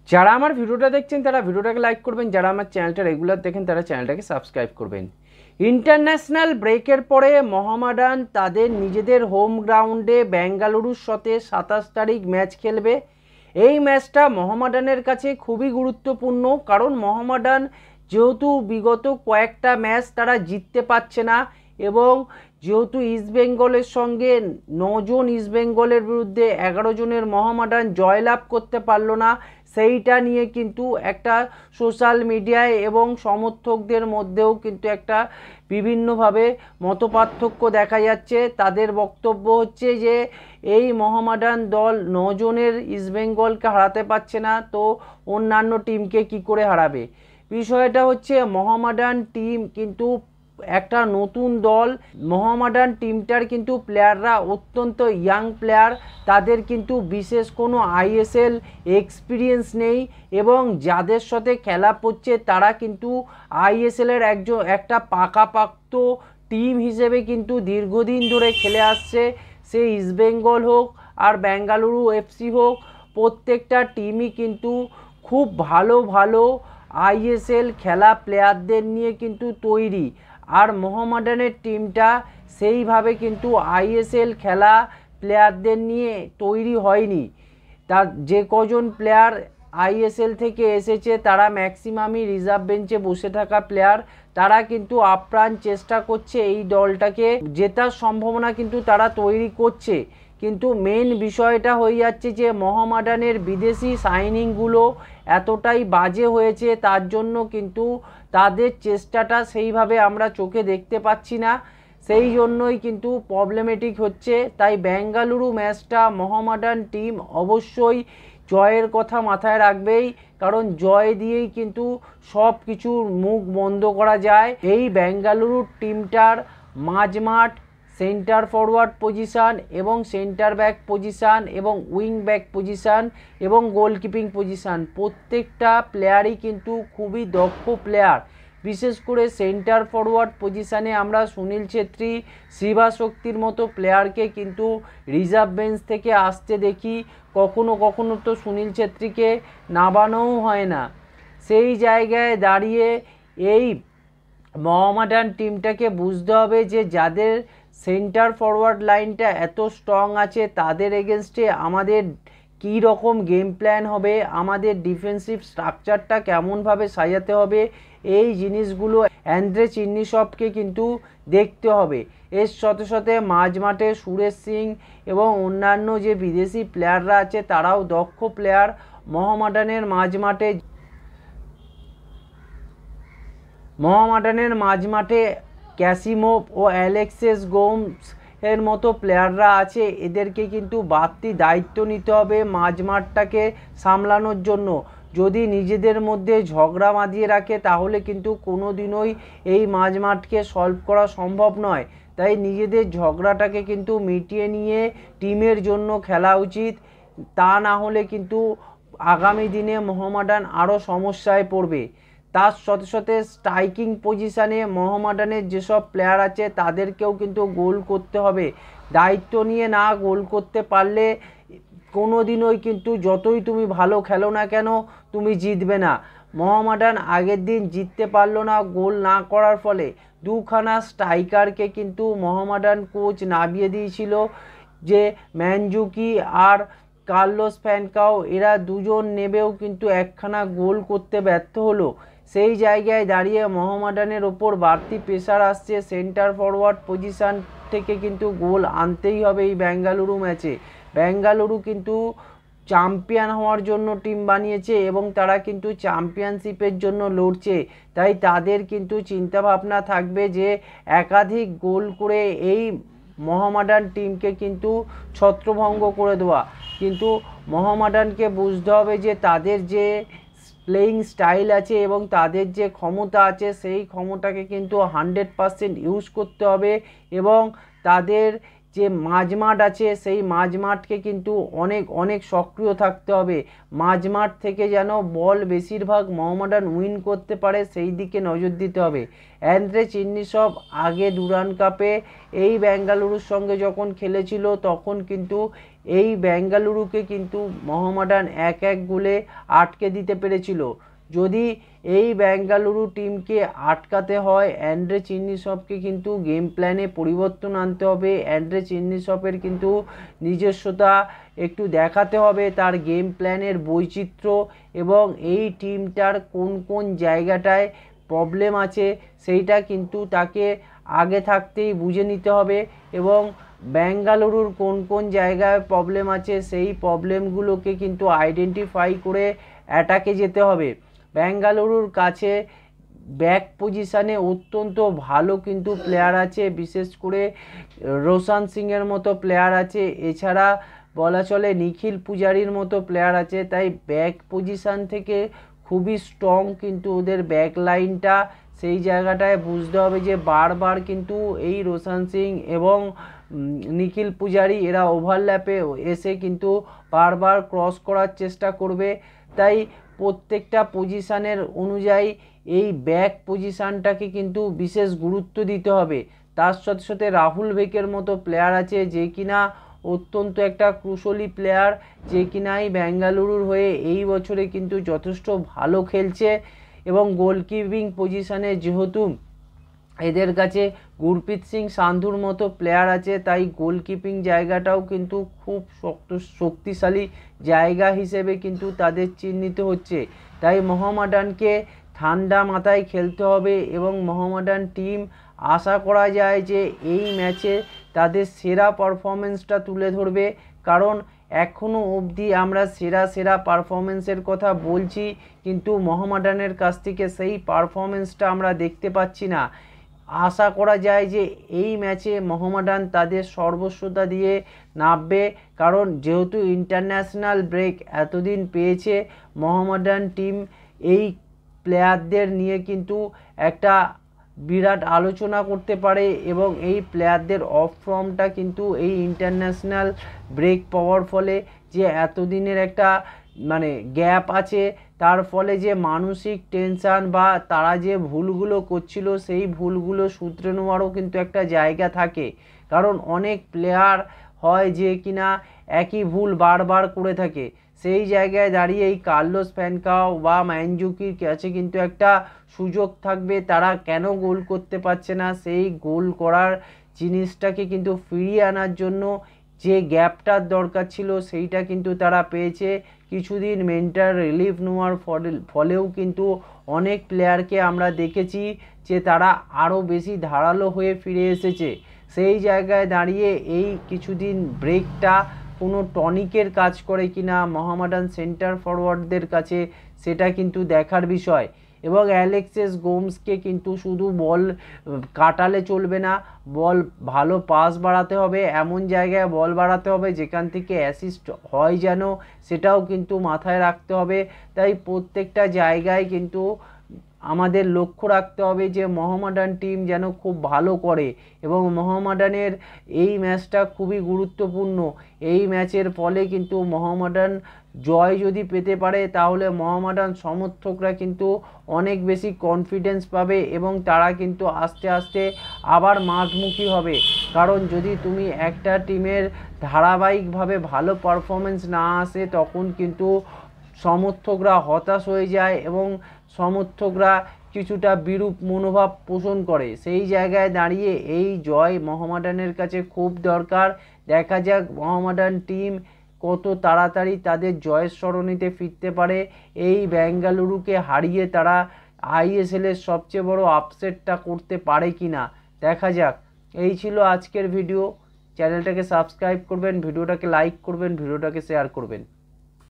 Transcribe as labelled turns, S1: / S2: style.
S1: যারা আমার ভিডিওটা দেখছেন তারা ভিডিওটাকে লাইক করবেন, যারা আমার চ্যানেলটা রেগুলার দেখেন তারা চ্যানেলটাকে সাবস্ক্রাইব করবেন। ইন্টারন্যাশনাল ব্রেকের পরে মোহামেডান তাদের নিজেদের হোম গ্রাউন্ডে বেঙ্গালুরুর সাথে 27 তারিখ ম্যাচ খেলবে। এই ম্যাচটা মোহামেডানের কাছে খুবই গুরুত্বপূর্ণ, কারণ মোহামেডান যেহেতু বিগত কয়েকটা ম্যাচ তারা জিততে পারছে না, এবং যেহেতু ইস্টবেঙ্গলের সঙ্গে 9 জন ইস্টবেঙ্গলের বিরুদ্ধে 11 জনের মোহামেডান জয়লাভ করতে পারলো না, সেইটা নিয়ে কিন্তু একটা সোশ্যাল মিডিয়ায় এবং সমর্থকদের মধ্যেও কিন্তু একটা বিভিন্নভাবে মতপার্থক্য দেখা যাচ্ছে। তাদের বক্তব্য হচ্ছে যে এই মোহামেডান দল 9 জনের ইস্টবেঙ্গলকে হারাতে পারছে না, তো অন্যান্য টিমকে কি করে হারাবে। বিষয়টা হচ্ছে মোহামেডান টিম কিন্তু একটা নতুন দল। মোহামেডান টিমটার কিন্তু প্লেয়াররা অত্যন্ত ইয়াং প্লেয়ার, তাদের কিন্তু বিশেষ কোনো আইএসএল এক্সপিরিয়েন্স নেই, এবং যাদের সাথে খেলা পড়ছে তারা কিন্তু আইএসএলের একটা পাকাপাক্ত টিম হিসেবে কিন্তু দীর্ঘদিন ধরে খেলে আসছে। সে ইস্টবেঙ্গল হোক আর বেঙ্গালুরু এফসি হোক, প্রত্যেকটা টিমই কিন্তু খুব ভালো ভালো আইএসএল খেলা প্লেয়ারদের নিয়ে কিন্তু তৈরি। আর মোহামেডানের টিমটা সেইভাবে কিন্তু আইএসএল খেলা প্লেয়ারদের নিয়ে তৈরি হয়নি। তার যে কজন প্লেয়ার আইএসএল থেকে এসেছে তারা ম্যাক্সিমামই রিজার্ভ বেঞ্চে বসে থাকা প্লেয়ার। তারা কিন্তু আপ্রাণ চেষ্টা করছে এই দলটাকে জেতার সম্ভাবনা কিন্তু তারা তৈরি করছে, কিন্তু মেন বিষয়টা হয়ে যাচ্ছে যে মোহামেডানের বিদেশি সাইনিংগুলো এতটাই বাজে হয়েছে, তার জন্য কিন্তু তাদের চেষ্টাটা সেইভাবে আমরা চোখে দেখতে পাচ্ছি না, সেই জন্যই কিন্তু প্রবলেমেটিক হচ্ছে। তাই বেঙ্গালুরু ম্যাচটা মোহামেডান টিম অবশ্যই জয়ের কথা মাথায় রাখবেই, কারণ জয় দিয়েই কিন্তু সব কিছুর মুখ বন্ধ করা যায়। এই বেঙ্গালুরু টিমটার মাঝমাঠ, সেন্টার ফরওয়ার্ড পজিশান এবং সেন্টার ব্যাক পজিশান এবং উইং ব্যাক পজিশান এবং গোলকিপিং পজিশান, প্রত্যেকটা প্লেয়ারই কিন্তু খুবই দক্ষ প্লেয়ার। বিশেষ করে সেন্টার ফরওয়ার্ড পজিশানে আমরা সুনীল ছেত্রী, শিবাশক্তির মতো প্লেয়ারকে কিন্তু রিজার্ভ বেঞ্চ থেকে আসতে দেখি, কখনো কখনো তো সুনীল ছেত্রীকে নামানোও হয় না। সেই জায়গায় দাঁড়িয়ে এই মোহামেডান টিমটাকে বুঝতে হবে যে যাদের সেন্টার ফরওয়ার্ড লাইনটা এত স্ট্রং আছে তাদের এগেনস্টে আমাদের কী রকম গেম প্ল্যান হবে, আমাদের ডিফেন্সিভ স্ট্রাকচারটা কেমনভাবে সাজাতে হবে, এই জিনিসগুলো অ্যান্দ্রে চিন্নিসবকে কিন্তু দেখতে হবে। এর সাথে সাথে মাঝমাঠে সুরেশ সিং এবং অন্যান্য যে বিদেশি প্লেয়াররা আছে তারাও দক্ষ প্লেয়ার। মোহামেডানের মাঝমাঠে ক্যাসিমোভ ও অ্যালেক্সিস গোমস এর মতো প্লেয়াররা আছে, এদেরকে কিন্তু বাড়তি দায়িত্ব নিতে হবে মাঝমাঠটাকে সামলানোর জন্য। যদি নিজেদের মধ্যে ঝগড়া বাঁধিয়ে রাখে তাহলে কিন্তু কোনো দিনই এই মাঝমাঠকে সলভ করা সম্ভব নয়। তাই নিজেদের ঝগড়াটাকে কিন্তু মিটিয়ে নিয়ে টিমের জন্য খেলা উচিত, তা না হলে কিন্তু আগামী দিনে মোহামেডান আরও সমস্যায় পড়বে। তার সাথে সাথে স্ট্রাইকিং পজিশানে মোহামেডানের যেসব প্লেয়ার আছে তাদেরকেও কিন্তু গোল করতে হবে। দায়িত্ব নিয়ে না গোল করতে পারলে কোনো দিনই কিন্তু যতই তুমি ভালো খেলো না কেন তুমি জিতবে না। মোহামেডান আগের দিন জিততে পারলো না গোল না করার ফলে, দুখানা স্ট্রাইকারকে কিন্তু মোহামেডান কোচ নামিয়ে দিয়েছিল, যে ম্যানজুকি আর কার্লোস ফ্যানকাও, এরা দুজন নেবেও কিন্তু একখানা গোল করতে ব্যর্থ হলো। সেই জায়গায় দাঁড়িয়ে মোহামেডানের ওপর বাড়তি প্রেশার আসছে, সেন্টার ফরওয়ার্ড পজিশান থেকে কিন্তু গোল আনতেই হবে এই বেঙ্গালুরু ম্যাচে। বেঙ্গালুরু কিন্তু চ্যাম্পিয়ন হওয়ার জন্য টিম বানিয়েছে এবং তারা কিন্তু চ্যাম্পিয়নশিপের জন্য লড়ছে, তাই তাদের কিন্তু চিন্তাভাবনা থাকবে যে একাধিক গোল করে এই মোহামেডান টিমকে কিন্তু ছত্রভঙ্গ করে দেওয়া। কিন্তু মোহামেডানকে বুঝতে হবে যে তাদের যে প্লেয়িং স্টাইল আছে এবং তাদের যে ক্ষমতা আছে সেই ক্ষমতাকে কিন্তু 100% ইউজ করতে হবে, এবং তাদের যে মাঝমাঠ আছে সেই মাঝমাঠকে কিন্তু অনেক অনেক সক্রিয় থাকতে হবে। মাঝমাঠ থেকে যেন বল বেশিরভাগ মোহামেডান উইন করতে পারে সেই দিকে নজর দিতে হবে। অ্যান্দ্রে চিন্নিসব আগে ডুরান্ড কাপে এই বেঙ্গালুরুর সঙ্গে যখন খেলেছিল তখন কিন্তু এই বেঙ্গালুরুকে কিন্তু মোহামেডান 1-1 গোলে আটকে দিতে পেরেছিল। যদি এই বেঙ্গালুরু টিমকে আটকাতে হয় অ্যান্দ্রে চিন্নিসবকে কিন্তু গেম প্ল্যানে পরিবর্তন আনতে হবে। অ্যান্দ্রে চিন্নিসবের কিন্তু নিজস্বতা একটু দেখাতে হবে, তার গেম প্ল্যানের বৈচিত্র্য এবং এই টিমটার কোন কোন জায়গাটায় প্রবলেম আছে সেইটা কিন্তু তাকে আগে থাকতেই বুঝে নিতে হবে এবং বেঙ্গালুরুর কোন কোন জায়গায় প্রবলেম আছে সেই প্রবলেমগুলোকে কিন্তু আইডেন্টিফাই করে অ্যাটাকে যেতে হবে। বেঙ্গালুরুর কাছে ব্যাক পজিশানে অত্যন্ত ভালো কিন্তু প্লেয়ার আছে, বিশেষ করে রোশান সিংয়ের মতো প্লেয়ার আছে, এছাড়া বলা চলে নিখিল পূজারির মতো প্লেয়ার আছে। তাই ব্যাক পজিশান থেকে খুবই স্ট্রং কিন্তু ওদের ব্যাক লাইনটা, সেই জায়গাটায় বুঝতে হবে যে বারবার কিন্তু এই রোশান সিং এবং নিখিল পূজারি এরা ওভারল্যাপে এসে কিন্তু বারবার ক্রস করার চেষ্টা করবে। তাই প্রত্যেকটা পজিশানের অনুযায়ী এই ব্যাক পজিশানটাকে কিন্তু বিশেষ গুরুত্ব দিতে হবে। তার সাথে সাথে রাহুল বেকের মতো প্লেয়ার আছে যে কিনা অত্যন্ত একটা কুশলী প্লেয়ার, যে কিনা এই বেঙ্গালুরুর হয়ে এই বছরে কিন্তু যথেষ্ট ভালো খেলছে এবং গোলকিপিং পজিশানে যেহেতু এদের কাছে গুরপ্রীত সিং সান্ধুর মতো প্লেয়ার আছে তাই গোলকিপিং জায়গাটাও কিন্তু খুব শক্তিশালী জায়গা হিসেবে কিন্তু তাদের চিহ্নিত হচ্ছে। তাই মোহামেডানকে ঠান্ডা মাথায় খেলতে হবে এবং মোহামেডান টিম আশা করা যায় যে এই ম্যাচে তাদের সেরা পারফরমেন্সটা তুলে ধরবে, কারণ এখনও অবধি আমরা সেরা পারফরমেন্সের কথা বলছি কিন্তু মোহামেডানের কাছ থেকে সেই পারফরমেন্সটা আমরা দেখতে পাচ্ছি না। আশা করা যায় যে এই ম্যাচে মোহামেডান তাদের সর্বস্বতা দিয়ে নামবে, কারণ যেহেতু ইন্টারন্যাশনাল ব্রেক এতদিন পেয়েছে মোহামেডান টিম এই প্লেয়ারদের নিয়ে কিন্তু একটা বিরাট আলোচনা করতে পারে এবং এই প্লেয়ারদের অফ ফর্মটা কিন্তু এই ইন্টারন্যাশনাল ব্রেক পাওয়ার ফলে যে এতদিনের একটা গ্যাপ আছে তার ফলে যে মানসিক টেনশান বা তারা যে ভুলগুলো করছিল সেই ভুলগুলো শুধরে নেওয়ারও কিন্তু একটা জায়গা থাকে, কারণ অনেক প্লেয়ার হয় যে কিনা একই ভুল বারবার করে থাকে। সেই জায়গায় দাঁড়িয়ে এই কার্লোস ফ্যানকাও বা ম্যানজুকির কাছে কিন্তু একটা সুযোগ থাকবে, তারা কেন গোল করতে পারছে না সেই গোল করার জিনিসটাকে কিন্তু ফিরিয়ে আনার জন্য যে গ্যাপটার দরকার ছিল সেইটা কিন্তু তারা পেয়েছে। কিছুদিন মেন্টাল রিলিফ নেওয়ার ফলেও কিন্তু অনেক প্লেয়ারকে আমরা দেখেছি যে তারা আরও বেশি ধারালো হয়ে ফিরে এসেছে। সেই জায়গায় দাঁড়িয়ে এই কিছুদিন ব্রেকটা কোনো টনিকের কাজ করে কিনা মোহামেডান সেন্টার ফরওয়ার্ডদের কাছে সেটা কিন্তু দেখার বিষয়। এবং অ্যালেক্সিস গোমসকে কিন্তু শুধু বল কাটালে চলবে না, বল ভালো পাস বাড়াতে হবে, এমন জায়গায় বল বাড়াতে হবে যেখান থেকে অ্যাসিস্ট হয় যেন, সেটাও কিন্তু মাথায় রাখতে হবে। তাই প্রত্যেকটা জায়গায় কিন্তু আমাদের লক্ষ্য রাখতে হবে যে মোহামেডান টিম যেন খুব ভালো করে এবং মোহামেডানের এই ম্যাচটা খুবই গুরুত্বপূর্ণ। এই ম্যাচের ফলে কিন্তু মোহামেডান জয় যদি পেতে পারে তাহলে মোহামেডান সমর্থকরা কিন্তু অনেক বেশি কনফিডেন্স পাবে এবং তারা কিন্তু আস্তে আস্তে আবার মাঠমুখী হবে, কারণ যদি তুমি একটা টিমের ধারাবাহিকভাবে ভালো পারফরমেন্স না আসে তখন কিন্তু সমর্থকরা হতাশ হয়ে যায় এবং সমর্থকরা কিছুটা বিরূপ মনোভাব পোষণ করে। সেই জায়গায় দাঁড়িয়ে এই জয় মোহামেডানের কাছে খুব দরকার। দেখা যাক মোহামেডান টিম কত তাড়াতাড়ি তাদের জয়ের সরণিতে ফিরতে পারে, এই বেঙ্গালুরুকে হারিয়ে তারা আইএসএলের সবচেয়ে বড় আপসেটটা করতে পারে কি না দেখা যাক। এই ছিল আজকের ভিডিও। চ্যানেলটাকে সাবস্ক্রাইব করবেন, ভিডিওটাকে লাইক করবেন, ভিডিওটাকে শেয়ার করবেন।